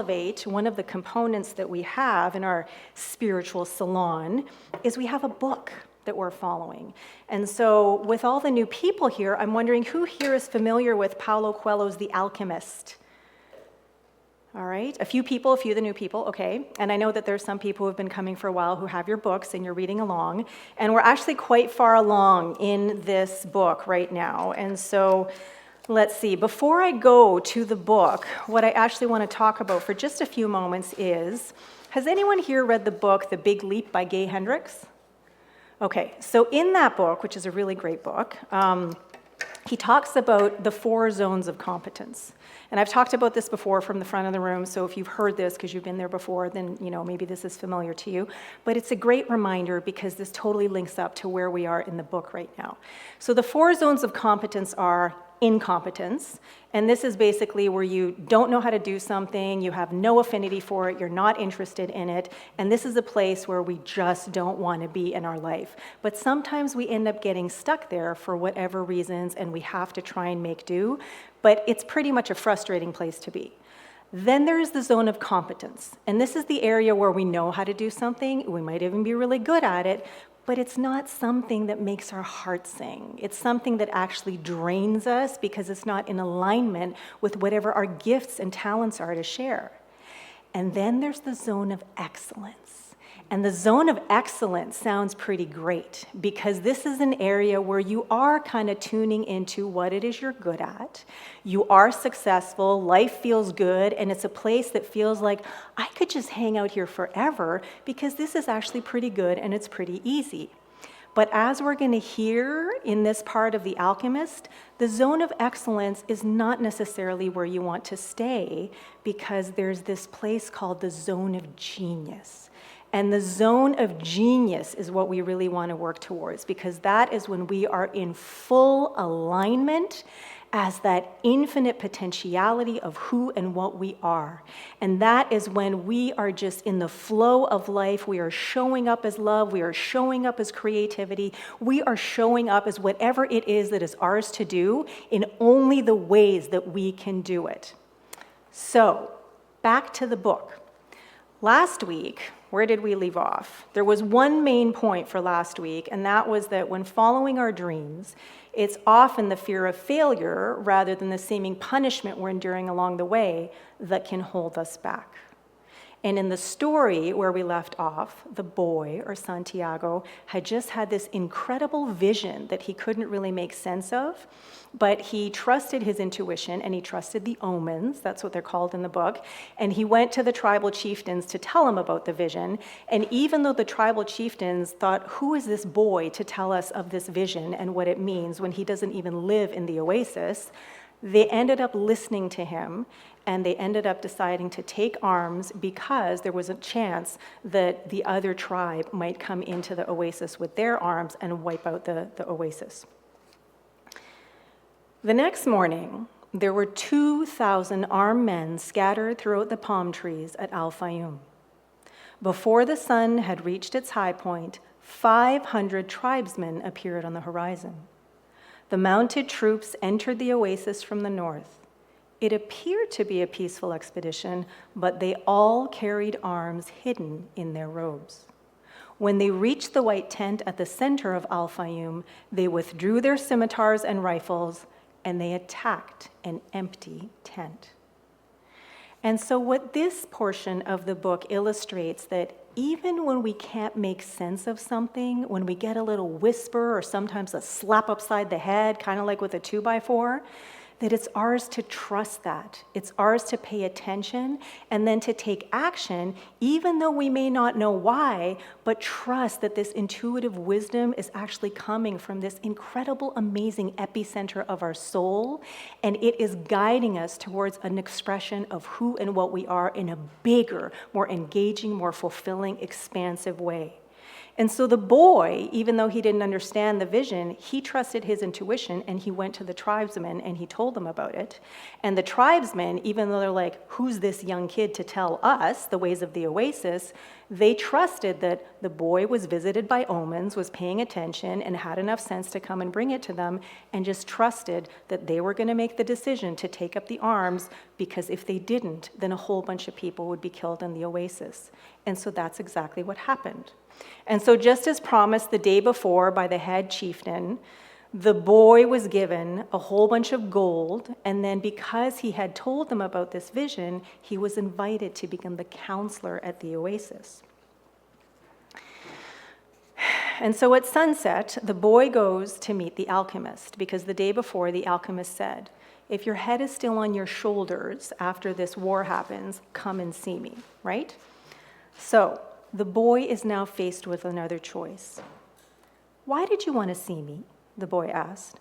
elevate, one of the components that we have in our spiritual salon is we have a book that we're following. And so with all the new people here, I'm wondering who here is familiar with Paulo Coelho's The Alchemist? All right, a few of the new people, okay. And I know that there's some people who have been coming for a while who have your books and you're reading along. And we're actually quite far along in this book right now. And so let's see, before I go to the book, what I actually want to talk about for just a few moments is, has anyone here read the book, The Big Leap by Gay Hendricks? Okay, so in that book, which is a really great book, he talks about the 4 zones of competence. And I've talked about this before from the front of the room, so if you've heard this because you've been there before, then maybe this is familiar to you. But it's a great reminder because this totally links up to where we are in the book right now. So the 4 zones of competence are incompetence, and this is basically where you don't know how to do something, you have no affinity for it, you're not interested in it, and this is a place where we just don't want to be in our life. But sometimes we end up getting stuck there for whatever reasons, and we have to try and make do, but it's pretty much a frustrating place to be. Then there's the zone of competence, and this is the area where we know how to do something, we might even be really good at it, but it's not something that makes our heart sing. It's something that actually drains us because it's not in alignment with whatever our gifts and talents are to share. And then there's the zone of excellence. And the zone of excellence sounds pretty great because this is an area where you are kind of tuning into what it is you're good at. You are successful, life feels good, and it's a place that feels like I could just hang out here forever because this is actually pretty good and it's pretty easy. But as we're going to hear in this part of The Alchemist, the zone of excellence is not necessarily where you want to stay because there's this place called the zone of genius. And the zone of genius is what we really want to work towards because that is when we are in full alignment as that infinite potentiality of who and what we are. And that is when we are just in the flow of life. We are showing up as love. We are showing up as creativity. We are showing up as whatever it is that is ours to do in only the ways that we can do it. So, back to the book. Last week, where did we leave off? There was one main point for last week, and that was that when following our dreams, it's often the fear of failure rather than the seeming punishment we're enduring along the way that can hold us back. And in the story where we left off, the boy, or Santiago, had just had this incredible vision that he couldn't really make sense of, but he trusted his intuition and he trusted the omens, that's what they're called in the book, and he went to the tribal chieftains to tell him about the vision. And even though the tribal chieftains thought, who is this boy to tell us of this vision and what it means when he doesn't even live in the oasis, they ended up listening to him, and they ended up deciding to take arms because there was a chance that the other tribe might come into the oasis with their arms and wipe out the oasis. The next morning, there were 2,000 armed men scattered throughout the palm trees at Al-Fayoum. Before the sun had reached its high point, 500 tribesmen appeared on the horizon. The mounted troops entered the oasis from the north. It appeared to be a peaceful expedition, but they all carried arms hidden in their robes. When they reached the white tent at the center of Al-Fayoum, they withdrew their scimitars and rifles, and they attacked an empty tent. And so what this portion of the book illustrates that even when we can't make sense of something, when we get a little whisper or sometimes a slap upside the head, kind of like with a 2x4, that it's ours to trust that. It's ours to pay attention and then to take action, even though we may not know why, but trust that this intuitive wisdom is actually coming from this incredible, amazing epicenter of our soul, and it is guiding us towards an expression of who and what we are in a bigger, more engaging, more fulfilling, expansive way. And so the boy, even though he didn't understand the vision, he trusted his intuition, and he went to the tribesmen and he told them about it. And the tribesmen, even though they're like, who's this young kid to tell us the ways of the oasis, they trusted that the boy was visited by omens, was paying attention, and had enough sense to come and bring it to them, and just trusted that they were going to make the decision to take up the arms, because if they didn't, then a whole bunch of people would be killed in the oasis. And so that's exactly what happened. And so just as promised the day before by the head chieftain, the boy was given a whole bunch of gold, and then because he had told them about this vision, he was invited to become the counselor at the oasis. And so at sunset, the boy goes to meet the alchemist, because the day before, the alchemist said, if your head is still on your shoulders after this war happens, come and see me, right? So the boy is now faced with another choice. Why did you want to see me? The boy asked.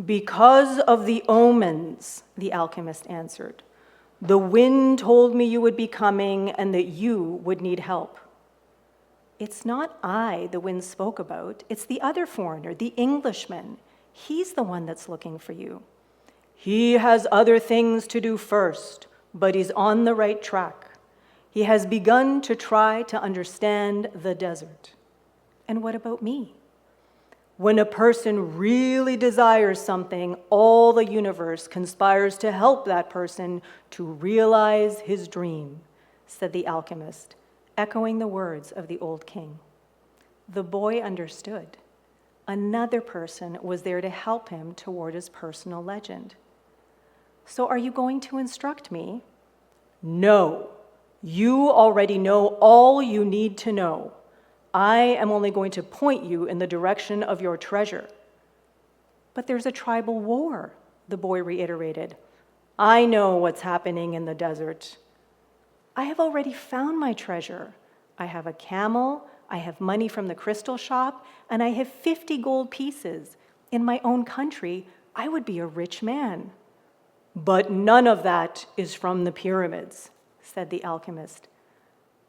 Because of the omens, the alchemist answered. The wind told me you would be coming and that you would need help. It's not I the wind spoke about. It's the other foreigner, the Englishman. He's the one that's looking for you. He has other things to do first, but he's on the right track. He has begun to try to understand the desert. And what about me? When a person really desires something, all the universe conspires to help that person to realize his dream, said the alchemist, echoing the words of the old king. The boy understood. Another person was there to help him toward his personal legend. So are you going to instruct me? No. You already know all you need to know. I am only going to point you in the direction of your treasure. But there's a tribal war, the boy reiterated. I know what's happening in the desert. I have already found my treasure. I have a camel, I have money from the crystal shop, and I have 50 gold pieces. In my own country, I would be a rich man. But none of that is from the pyramids, said the alchemist.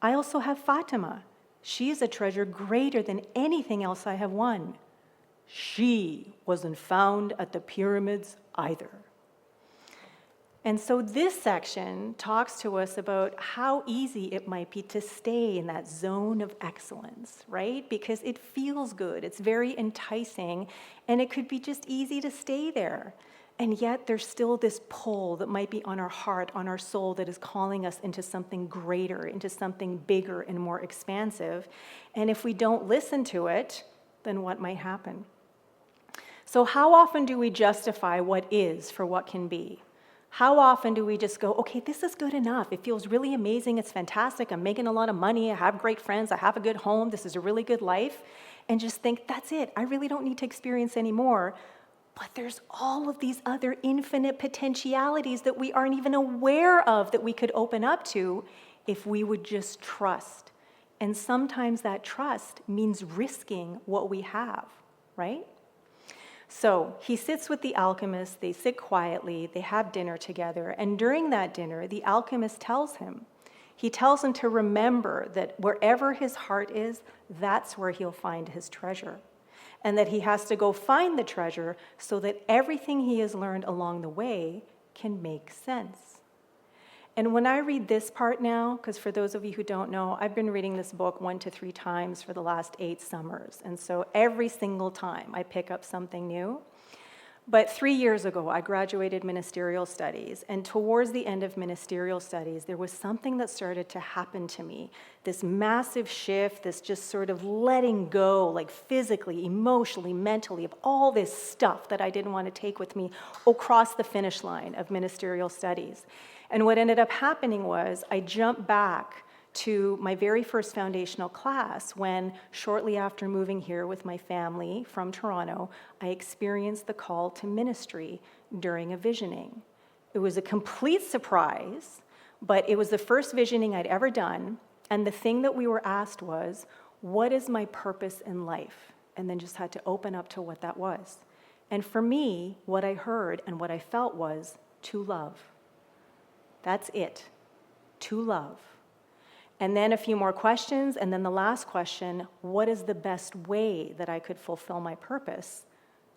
I also have Fatima. She is a treasure greater than anything else I have won. She wasn't found at the pyramids either. And so this section talks to us about how easy it might be to stay in that zone of excellence, right? Because it feels good, it's very enticing, and it could be just easy to stay there. And yet there's still this pull that might be on our heart, on our soul, that is calling us into something greater, into something bigger and more expansive. And if we don't listen to it, then what might happen? So how often do we justify what is for what can be? How often do we just go, okay, this is good enough. It feels really amazing. It's fantastic. I'm making a lot of money. I have great friends. I have a good home. This is a really good life. And just think, that's it. I really don't need to experience any more. But there's all of these other infinite potentialities that we aren't even aware of that we could open up to if we would just trust. And sometimes that trust means risking what we have, right? So he sits with the alchemist, they sit quietly, they have dinner together, and during that dinner, the alchemist tells him to remember that wherever his heart is, that's where he'll find his treasure. And that he has to go find the treasure so that everything he has learned along the way can make sense. And when I read this part now, because for those of you who don't know, I've been reading this book 1 to 3 times for the last 8 summers. And so every single time I pick up something new. But 3 years ago, I graduated ministerial studies, and towards the end of ministerial studies, there was something that started to happen to me, this massive shift, this just sort of letting go, like physically, emotionally, mentally, of all this stuff that I didn't want to take with me across the finish line of ministerial studies. And what ended up happening was I jumped back to my very first foundational class when, shortly after moving here with my family from Toronto, I experienced the call to ministry during a visioning. It was a complete surprise, but it was the first visioning I'd ever done, and the thing that we were asked was, what is my purpose in life? And then just had to open up to what that was. And for me, what I heard and what I felt was to love. That's it, to love. And then a few more questions, and then the last question, what is the best way that I could fulfill my purpose?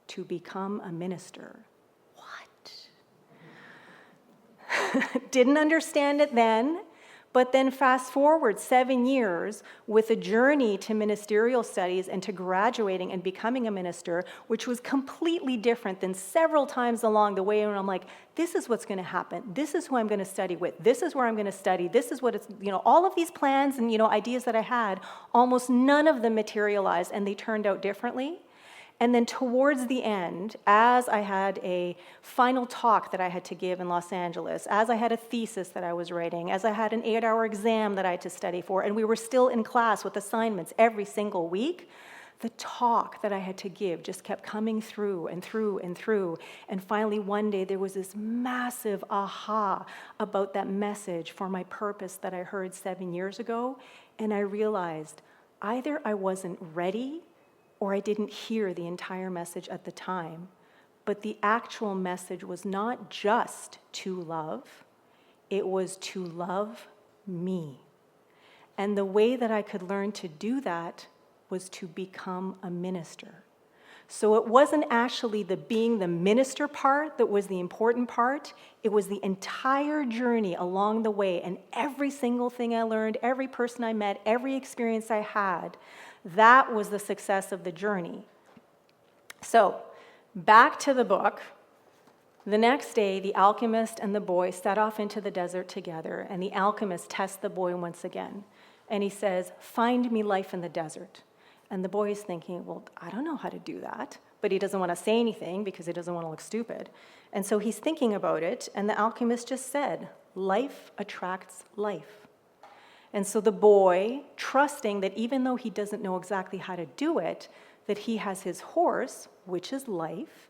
To become a minister. What? Didn't understand it then, but then fast forward 7 years with a journey to ministerial studies and to graduating and becoming a minister, which was completely different than several times along the way. And I'm like, this is what's going to happen. This is who I'm going to study with. This is where I'm going to study. This is what it's, all of these plans and, ideas that I had, almost none of them materialized, and they turned out differently. And then towards the end, as I had a final talk that I had to give in Los Angeles, as I had a thesis that I was writing, as I had an 8-hour exam that I had to study for, and we were still in class with assignments every single week, the talk that I had to give just kept coming through and through and through. And finally, one day, there was this massive aha about that message for my purpose that I heard 7 years ago. And I realized either I wasn't ready or I didn't hear the entire message at the time, but the actual message was not just to love, it was to love me. And the way that I could learn to do that was to become a minister. So it wasn't actually the being the minister part that was the important part, it was the entire journey along the way, and every single thing I learned, every person I met, every experience I had, that was the success of the journey. So, back to the book. The next day, the alchemist and the boy set off into the desert together, and the alchemist tests the boy once again. And he says, "Find me life in the desert." And the boy is thinking, well, I don't know how to do that. But he doesn't want to say anything because he doesn't want to look stupid. And so he's thinking about it, and the alchemist just said, life attracts life. And so the boy, trusting that even though he doesn't know exactly how to do it, that he has his horse, which is life,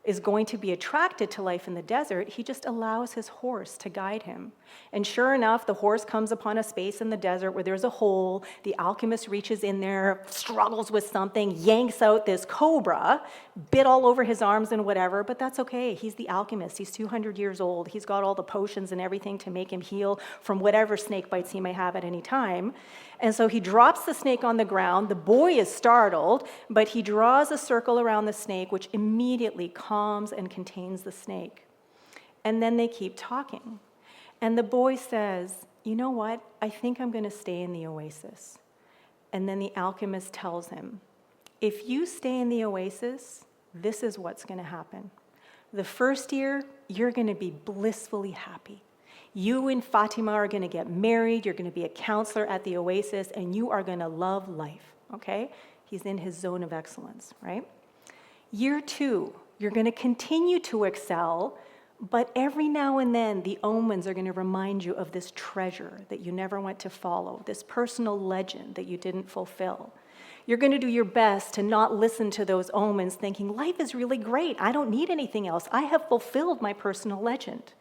is going to be attracted to life in the desert, he just allows his horse to guide him. And sure enough, the horse comes upon a space in the desert where there's a hole. The alchemist reaches in there, struggles with something, yanks out this cobra, bit all over his arms and whatever, but that's okay. He's the alchemist. He's 200 years old. He's got all the potions and everything to make him heal from whatever snake bites he may have at any time. And so he drops the snake on the ground. The boy is startled, but he draws a circle around the snake, which immediately calms and contains the snake. And then they keep talking. And the boy says, you know what? I think I'm going to stay in the oasis. And then the alchemist tells him, if you stay in the oasis, this is what's going to happen. The first year, you're going to be blissfully happy. You and Fatima are going to get married, you're going to be a counselor at the oasis, and you are going to love life, okay? He's in his zone of excellence, right? Year 2, you're going to continue to excel, but every now and then the omens are going to remind you of this treasure that you never went to follow, this personal legend that you didn't fulfill. You're going to do your best to not listen to those omens thinking, life is really great, I don't need anything else, I have fulfilled my personal legend.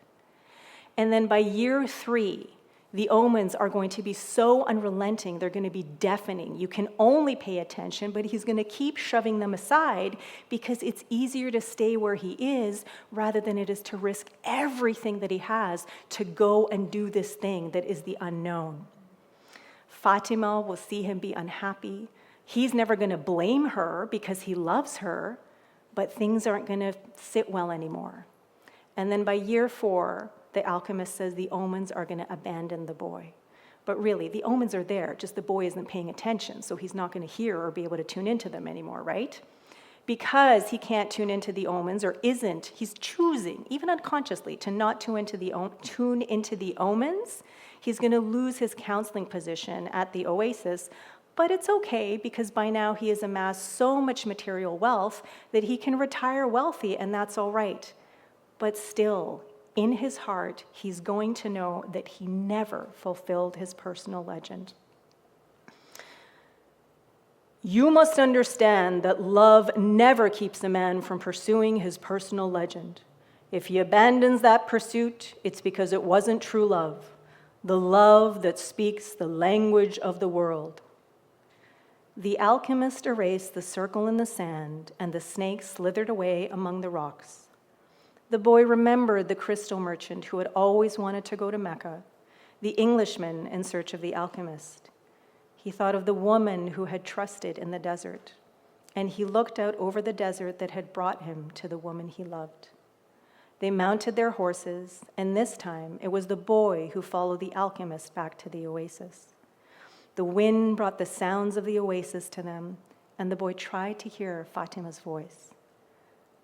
And then by year 3, the omens are going to be so unrelenting, they're going to be deafening. You can only pay attention, but he's going to keep shoving them aside because it's easier to stay where he is rather than it is to risk everything that he has to go and do this thing that is the unknown. Fatima will see him be unhappy. He's never going to blame her because he loves her, but things aren't going to sit well anymore. And then by year 4, the alchemist says the omens are going to abandon the boy. But really, the omens are there, just the boy isn't paying attention, so he's not going to hear or be able to tune into them anymore, right? Because he can't tune into the omens, or isn't, he's choosing, even unconsciously, to not tune into the omens, he's going to lose his counseling position at the oasis. But it's okay, because by now he has amassed so much material wealth that he can retire wealthy, and that's all right. But still, in his heart, he's going to know that he never fulfilled his personal legend. You must understand that love never keeps a man from pursuing his personal legend. If he abandons that pursuit, it's because it wasn't true love, the love that speaks the language of the world. The alchemist erased the circle in the sand, and the snake slithered away among the rocks. The boy remembered the crystal merchant who had always wanted to go to Mecca. the Englishman in search of the alchemist. He thought of the woman who had trusted in the desert, and he looked out over the desert that had brought him to the woman he loved. They mounted their horses, and this time it was the boy who followed the alchemist back to the oasis. The wind brought the sounds of the oasis to them, and the boy tried to hear Fatima's voice.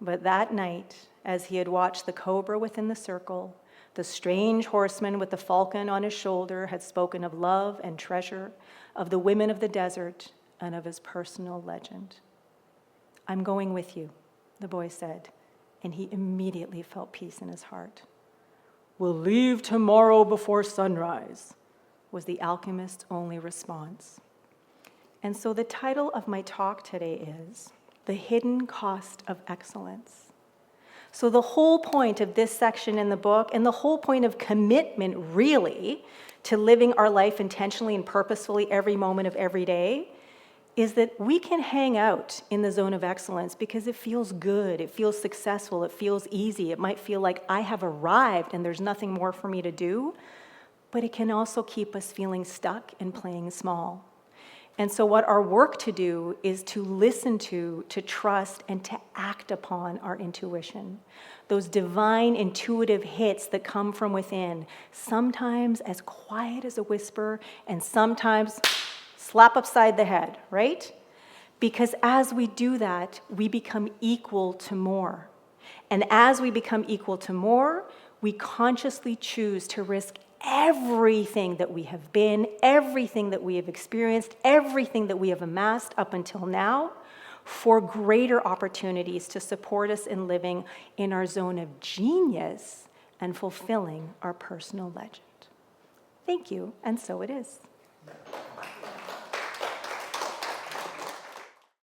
But that night, as he had watched the cobra within the circle, the strange horseman with the falcon on his shoulder had spoken of love and treasure, of the women of the desert, and of his personal legend. "I'm going with you," the boy said, and he immediately felt peace in his heart. "We'll leave tomorrow before sunrise," was the alchemist's only response. And so the title of my talk today is The Hidden Cost of Excellence. So the whole point of this section in the book, and the whole point of commitment really to living our life intentionally and purposefully every moment of every day, is that we can hang out in the zone of excellence because it feels good, it feels successful, it feels easy. It might feel like I have arrived and there's nothing more for me to do, but it can also keep us feeling stuck and playing small. And so what our work to do is to listen to trust, and to act upon our intuition. Those divine intuitive hits that come from within, sometimes as quiet as a whisper, and sometimes slap upside the head, right? Because as we do that, we become equal to more. And as we become equal to more, we consciously choose to risk everything that we have been, everything that we have experienced, everything that we have amassed up until now, for greater opportunities to support us in living in our zone of genius and fulfilling our personal legend. Thank you, and so it is.